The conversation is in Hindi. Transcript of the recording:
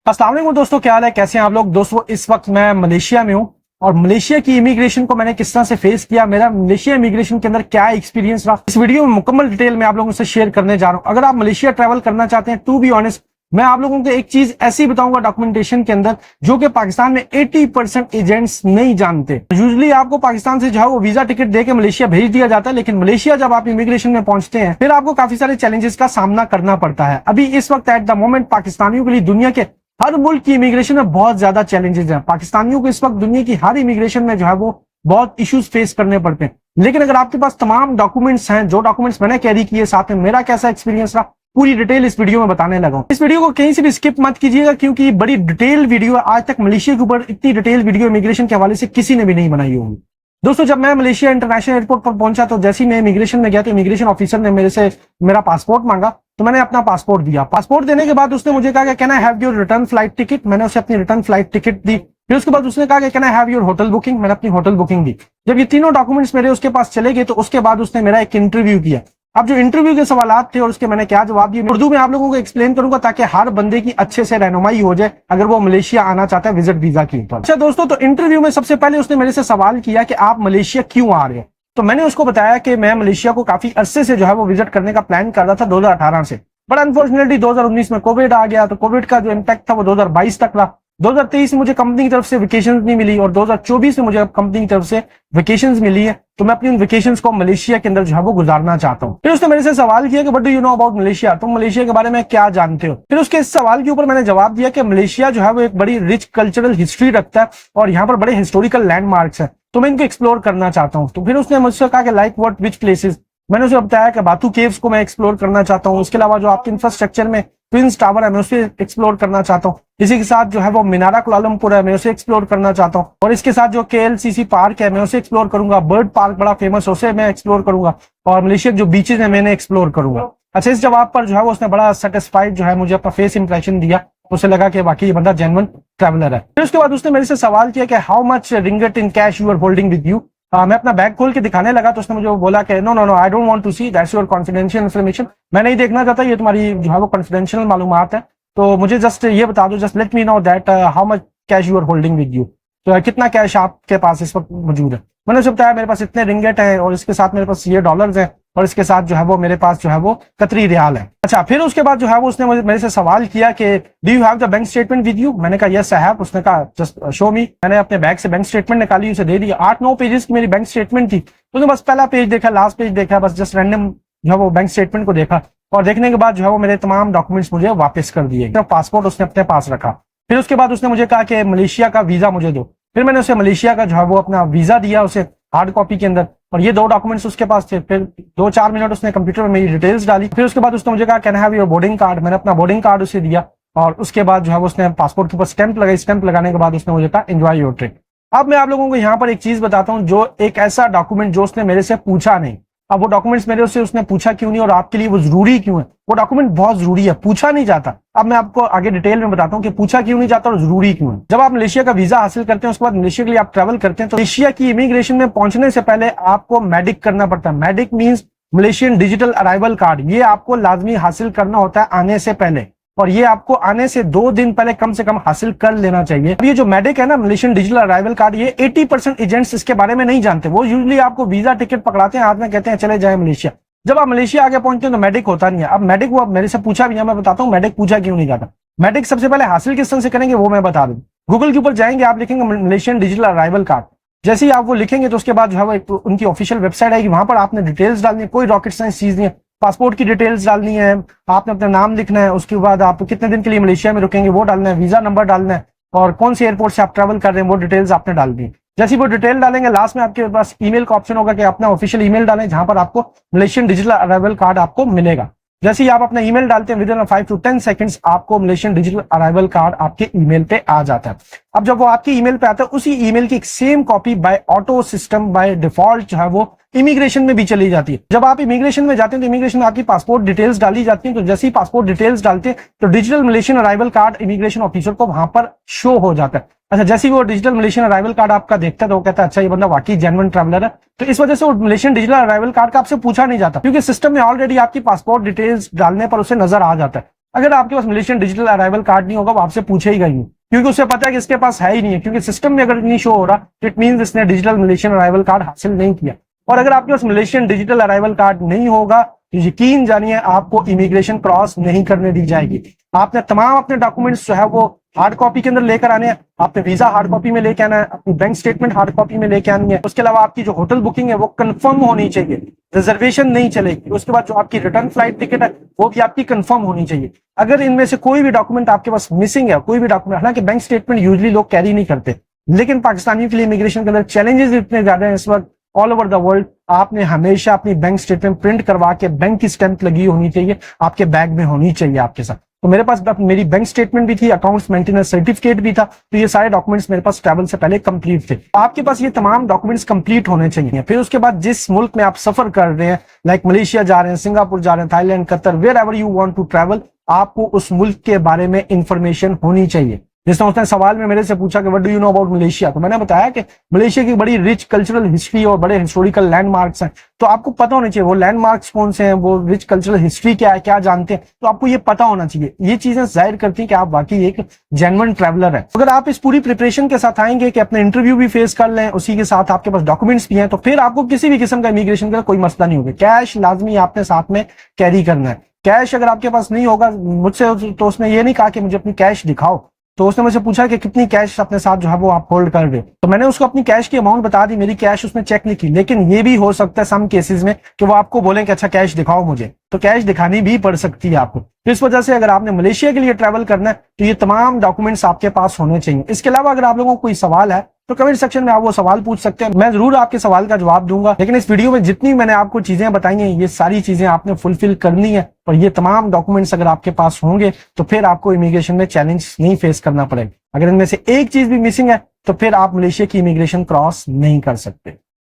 अस्सलाम वालेकुम दोस्तों, क्या हाल है, कैसे हैं आप लोग। दोस्तों इस वक्त मैं मलेशिया में हूं और मलेशिया की इमिग्रेशन को मैंने किस तरह से फेस किया, मेरा मलेशिया इमिग्रेशन के अंदर क्या एक्सपीरियंस रहा, इस वीडियो में मुकम्मल डिटेल में आप लोगों से शेयर करने जा रहा हूं। अगर आप मलेशिया ट्रैवल करना चाहते हैं, टू बी ऑनेस्ट मैं आप लोगों को एक चीज ऐसी बताऊंगा डॉक्यूमेंटेशन के अंदर जो कि पाकिस्तान में 80% एजेंट्स नहीं जानते। यूजुअली आपको पाकिस्तान से जो है वो वीजा टिकट देके मलेशिया भेज दिया जाता है, लेकिन मलेशिया जब आप इमिग्रेशन में पहुंचते हैं फिर आपको काफी सारे चैलेंजेस का सामना करना पड़ता है। अभी इस वक्त एट द मोमेंट पाकिस्तानियों के लिए दुनिया के हर मुल्क की इमिग्रेशन में बहुत ज्यादा चैलेंजेस हैं। पाकिस्तानियों को इस वक्त दुनिया की हर इमिग्रेशन में जो है वो बहुत इश्यूज फेस करने पड़ते हैं। लेकिन अगर आपके पास तमाम डॉक्यूमेंट्स हैं, जो डॉक्यूमेंट्स मैंने कैरी किए, साथ में मेरा कैसा एक्सपीरियंस रहा, पूरी डिटेल इस वीडियो में बताने लगा हूं। इस वीडियो को कहीं से भी स्किप मत कीजिएगा क्योंकि बड़ी डिटेल वीडियो है। आज तक मलेशिया के ऊपर इतनी डिटेल वीडियो इमिग्रेशन के हवाले से किसी ने भी नहीं बनाई होगी। दोस्तों जब मैं मलेशिया इंटरनेशनल एयरपोर्ट पर पहुंचा तो जैसे ही मैं इमिग्रेशन में गया तो इमिग्रेशन ऑफिसर ने मेरे से मेरा पासपोर्ट मांगा, तो मैंने अपना पासपोर्ट दिया। पासपोर्ट देने के बाद उसने मुझे कहा कि can I have your return flight ticket. मैंने उसे अपनी रिटर्न फ्लाइट टिकट दी। फिर उसके बाद उसने कहा कि can I have your hotel booking. मैंने अपनी होटल बुकिंग दी। जब ये तीनों डॉक्यूमेंट्स मेरे उसके पास चले गए तो उसके बाद उसने मेरा एक इंटरव्यू किया। अब जो इंटरव्यू के सवाल थे और उसके मैंने क्या जवाब दिए, उर्दू में आप लोगों को एक्सप्लेन करूंगा ताकि हर बंदे की अच्छे से रहनुमाई हो जाए अगर वो मलेशिया आना चाहता है विजिट वीजा के ऊपर। अच्छा दोस्तों, तो इंटरव्यू में सबसे पहले उसने मेरे से सवाल किया कि आप मलेशिया क्यों आ रहे हैं। तो मैंने उसको बताया कि मैं मलेशिया को काफी अरसे से जो है वो विजिट करने का प्लान कर रहा था 2018 से, बट अनफॉर्चुनेटली 2019 में कोविड आ गया। तो कोविड का जो इम्पैक्ट था वो 2022 तक रहा। 2023 में मुझे कंपनी की तरफ से वेकेशंस नहीं मिली और 2024 में मुझे कंपनी की तरफ से वेकेशंस मिली है, तो मैं अपनी उन वेकेशंस को मलेशिया के अंदर जो है वो गुजारना चाहता हूँ। फिर उसने मेरे से सवाल किया कि what do you know about Malaysia, तुम मलेशिया के बारे में क्या जानते हो। फिर उसके इस सवाल के ऊपर मैंने जवाब दिया कि मलेशिया जो है वो एक बड़ी रिच कल्चरल हिस्ट्री रखता है और यहाँ पर बड़े हिस्टोरिकल लैंडमार्क्स हैं, तो मैं इनको एक्सप्लोर करना चाहता हूँ। तो फिर उसने मुझसे कहा कि लाइक व्हाट विच प्लेसेस। मैंने उसे बताया कि बातू केव्स को मैं एक्सप्लोर करना चाहता हूँ। उसके अलावा जो आपके इंफ्रास्ट्रक्चर में ट्विंस टावर है मैं उसे एक्सप्लोर करना चाहता हूँ। इसी के साथ जो है वो मीनारा कुआलालंपुर है मैं उसे एक्सप्लोर करना चाहता हूँ। और इसके साथ जो KLCC पार्क है मैं उसे एक्सप्लोर करूंगा। बर्ड पार्क बड़ा फेमस है उसे मैं एक्सप्लोर करूंगा। और मलेशिया जो बीचेज है मैंने एक्सप्लोर करूंगा। अच्छा, इस जवाब पर जो है वो उसने बड़ा सेटिस्फाइड जो है मुझे अपना फेस इंप्रेशन दिया। उसे लगा कि बाकी ये बंदा जेन्युइन ट्रैवलर है। फिर उसके बाद उसने मेरे से सवाल किया कि how much ringgit in cash you are holding with you. मैं अपना बैग खोल के दिखाने लगा तो उसने मुझे बोला कि no no no I don't want to see, that's your confidential information. मैं नहीं देखना चाहता, ये तुम्हारी जो है वो कॉन्फिडेंशियल मालूमात है, तो मुझे जस्ट ये बता दो, just let me know that how much cash you are holding with you. तो कितना कैश आपके पास इस वक्त मौजूद है। मैंने उसे बताया मेरे पास इतने रिंगेट है और इसके साथ मेरे पास ये डॉलर्स हैं और इसके साथ जो है वो मेरे पास जो है वो कतरी रियाल है। अच्छा, फिर उसके बाद जो है वो उसने मेरे से सवाल किया कि do you have the bank statement with you. मैंने कहा यस आई हैव। उसने कहा जस्ट शो मी। मैंने अपने बैग से बैंक स्टेटमेंट निकाली, उसे दे दी। 8-9 पेजेस की मेरी बैंक स्टेटमेंट थी। उसने बस पहला पेज देखा, लास्ट पेज देखा, बस जस्ट रैंडम जो है वो बैंक स्टेटमेंट को देखा और देखने के बाद जो है वो मेरे तमाम डॉक्यूमेंट्स मुझे वापस कर दिए। पासपोर्ट उसने अपने पास रखा। फिर उसके बाद उसने मुझे कहा कि मलेशिया का वीजा मुझे दो। फिर मैंने उसे मलेशिया का जो है वो अपना वीजा दिया उसे हार्ड कॉपी के अंदर, और ये 2 डॉक्यूमेंट्स उसके पास थे। फिर 2-4 मिनट उसने कंप्यूटर में मेरी डिटेल्स डाली। फिर उसके बाद उसने मुझे कहा can I have your boarding card. मैंने अपना बोर्डिंग कार्ड उसे दिया और उसके बाद जो है उसने पासपोर्ट के ऊपर स्टैंप लगाई। स्टैंप लगाने के बाद उसने मुझे कहा एंजॉय योर ट्रिप। अब मैं आप लोगों को यहाँ पर एक चीज बताता हूँ, जो एक ऐसा डॉक्यूमेंट जो उसने मेरे से पूछा नहीं। अब वो डॉक्यूमेंट्स मेरे से उसने पूछा क्यों नहीं और आपके लिए वो जरूरी क्यों है। वो डॉक्यूमेंट बहुत जरूरी है, पूछा नहीं जाता। अब मैं आपको आगे डिटेल में बताता हूँ कि पूछा क्यों नहीं जाता और जरूरी क्यों है। जब आप मलेशिया का वीजा हासिल करते हैं उसके बाद मलेशिया के लिए आप ट्रैवल करते हैं तो मलेशिया की इमिग्रेशन में पहुंचने से पहले आपको मेडिक करना पड़ता है। Medic means Malaysian digital arrival card. ये आपको लाजमी हासिल करना होता है आने से पहले, और ये आपको आने से 2 दिन पहले कम से कम हासिल कर लेना चाहिए। अब ये जो मेडिक है ना, मलेशियन डिजिटल अराइवल कार्ड, ये 80% एजेंट्स इसके बारे में नहीं जानते। वो यूजुअली आपको वीजा टिकट पकड़ाते हैं हाथ में, कहते हैं चले जाए मलेशिया। जब आप मलेशिया आगे पहुंचते हैं तो मेडिक होता नहीं है। अब मेडिक वो मेरे से पूछा भी है, मैं बताता हूँ मेडिक पूछा क्यों नहीं जाता। मेडिक सबसे पहले हासिल किस तरह से करेंगे वो मैं बता दूं। गूगल के ऊपर जाएंगे, आप लिखेंगे मलेशियन डिजिटल अराइवल कार्ड। जैसे ही आप वो लिखेंगे तो उसके बाद जो है वो उनकी ऑफिशियल वेबसाइट आएगी, वहां पर आपने डिटेल्स डालनी है। कोई रॉकेट साइंस चीज नहीं है। पासपोर्ट की डिटेल्स डालनी है, आपने अपना नाम लिखना है, उसके बाद आप कितने दिन के लिए मलेशिया में रुकेंगे वो डालना है, वीजा नंबर डालना है और कौन से एयरपोर्ट से आप ट्रैवल कर रहे हैं वो डिटेल्स आपने डालनी है। जैसे वो डिटेल डालेंगे लास्ट में आपके पास ईमेल का ऑप्शन होगा कि अपना ऑफिशियल ईमेल डालें जहां पर आपको मलेशियन डिजिटल अराइवल कार्ड आपको मिलेगा। जैसे ही आप अपना ईमेल डालते हैं विद इन 5 to 10 सेकंड्स आपको मलेशियन डिजिटल अराइवल कार्ड आपके ईमेल पे आ जाता है। अब जब वो आपके ईमेल पे आता है उसी ईमेल की एक same copy bye auto system by default जो है वो इमिग्रेशन में भी चली जाती है। जब आप इमिग्रेशन में जाते हैं तो इमिग्रेशन में आपकी पासपोर्ट डिटेल्स डाली जाती हैं। तो जैसे ही पासपोर्ट डिटेल्स डालते हैं तो digital Malaysian arrival card immigration officer को वहां पर शो हो जाता है। अच्छा, जैसे ही वो डिजिटल मलेशियन अराइवल कार्ड आपका देखता है तो वो कहता है अच्छा ये बंदा वाकई जेन्युइन ट्रैवलर है। तो इस वजह से वो मलेशियन डिजिटल अराइवल कार्ड का आपसे पूछा नहीं जाता क्योंकि सिस्टम में ऑलरेडी आपकी पासपोर्ट डिटेल्स डालने पर उसे नजर आ जाता है। अगर आपके पास मलेशियन डिजिटल अराइवल कार्ड नहीं होगा वो आपसे पूछेगा ही नहीं, क्योंकि उसे पता है कि इसके पास है ही नहीं है, क्योंकि सिस्टम में अगर नहीं शो हो रहा इट मींस इसने डिजिटल मलेशियन अराइवल कार्ड हासिल नहीं किया। और अगर आपके पास मलेशियन डिजिटल अराइवल कार्ड नहीं होगा तो यकीन जानिए आपको इमिग्रेशन क्रॉस नहीं करने दी जाएगी। आपने तमाम अपने डॉक्यूमेंट्स जो है वो हार्ड कॉपी के अंदर लेकर आने हैं, आपने वीजा हार्ड कॉपी में लेके आना है, अपनी बैंक स्टेटमेंट हार्ड कॉपी में लेके आनी है। उसके अलावा आपकी जो होटल बुकिंग है वो कंफर्म होनी चाहिए, रिजर्वेशन नहीं चलेगी। उसके बाद जो आपकी रिटर्न फ्लाइट टिकट है वो भी आपकी कंफर्म होनी चाहिए। अगर इनमें से कोई भी डॉक्यूमेंट आपके पास मिसिंग है, कोई भी डॉक्यूमेंट, हालांकि बैंक स्टेटमेंट यूजली लोग कैरी नहीं करते, लेकिन पाकिस्तानियों के लिए इमिग्रेशन के अंदर चैलेंजेस इतने ज्यादा हैं इस वक्त ऑल ओवर द वर्ल्ड, आपने हमेशा अपनी बैंक स्टेटमेंट प्रिंट करवा के बैंक की स्टैंप लगी होनी चाहिए, आपके बैग में होनी चाहिए आपके साथ। तो मेरे पास मेरी बैंक स्टेटमेंट भी थी, अकाउंट्स मेंटेनेंस सर्टिफिकेट भी था, तो ये सारे डॉक्यूमेंट्स मेरे पास ट्रैवल से पहले कंप्लीट थे। आपके पास ये तमाम डॉक्यूमेंट्स कंप्लीट होने चाहिए। फिर उसके बाद जिस मुल्क में आप सफर कर रहे हैं, लाइक मलेशिया जा रहे हैं, सिंगापुर जा रहे हैं, Thailand, Qatar, wherever you want to travel, आपको उस मुल्क के बारे में इंफॉर्मेशन होनी चाहिए। जिसने उसने सवाल में मेरे से पूछा कि what do you know about Malaysia, तो मैंने बताया कि मलेशिया की बड़ी रिच कल्चरल हिस्ट्री और बड़े हिस्टोरिकल लैंडमार्क्स हैं, तो आपको पता होना चाहिए वो लैंडमार्क्स कौन से हैं, वो रिच कल्चरल हिस्ट्री क्या है, क्या जानते हैं, तो आपको ये पता होना चाहिए। ये चीजें जाहिर करती हैं कि आप वाकई एक जेन्युइन ट्रैवलर है। अगर आप इस पूरी प्रिपरेशन के साथ आएंगे कि अपने इंटरव्यू भी फेस कर लें, उसी के साथ आपके पास डॉक्यूमेंट्स भी हैं, तो फिर आपको किसी भी किस्म का इमिग्रेशन का कोई मसला नहीं होगा। कैश लाजमी आपने साथ में कैरी करना है। कैश अगर आपके पास नहीं होगा, मुझसे तो उसने ये नहीं कहा कि मुझे अपनी कैश दिखाओ, तो उसने मुझसे पूछा कि कितनी कैश अपने साथ जो है वो आप होल्ड कर रहे हो, तो मैंने उसको अपनी कैश की अमाउंट बता दी, मेरी कैश उसने चेक नहीं की। लेकिन ये भी हो सकता है सम केसेस में कि वो आपको बोलें कि अच्छा कैश दिखाओ मुझे, तो कैश दिखानी भी पड़ सकती है आपको। तो इस वजह से अगर आपने मलेशिया के लिए ट्रैवल करना है तो ये तमाम डॉक्यूमेंट्स आपके पास होने चाहिए। इसके अलावा अगर आप लोगों को कोई सवाल है तो कमेंट सेक्शन में आप वो सवाल पूछ सकते हैं, मैं जरूर आपके सवाल का जवाब दूंगा। लेकिन इस वीडियो में जितनी मैंने आपको चीजें बताई हैं ये सारी चीजें आपने फुलफिल करनी है, और ये तमाम डॉक्यूमेंट्स अगर आपके पास होंगे तो फिर आपको इमिग्रेशन में चैलेंज नहीं फेस करना पड़ेगा। अगर इनमें से एक चीज भी मिसिंग है तो फिर आप मलेशिया की इमिग्रेशन क्रॉस नहीं कर सकते।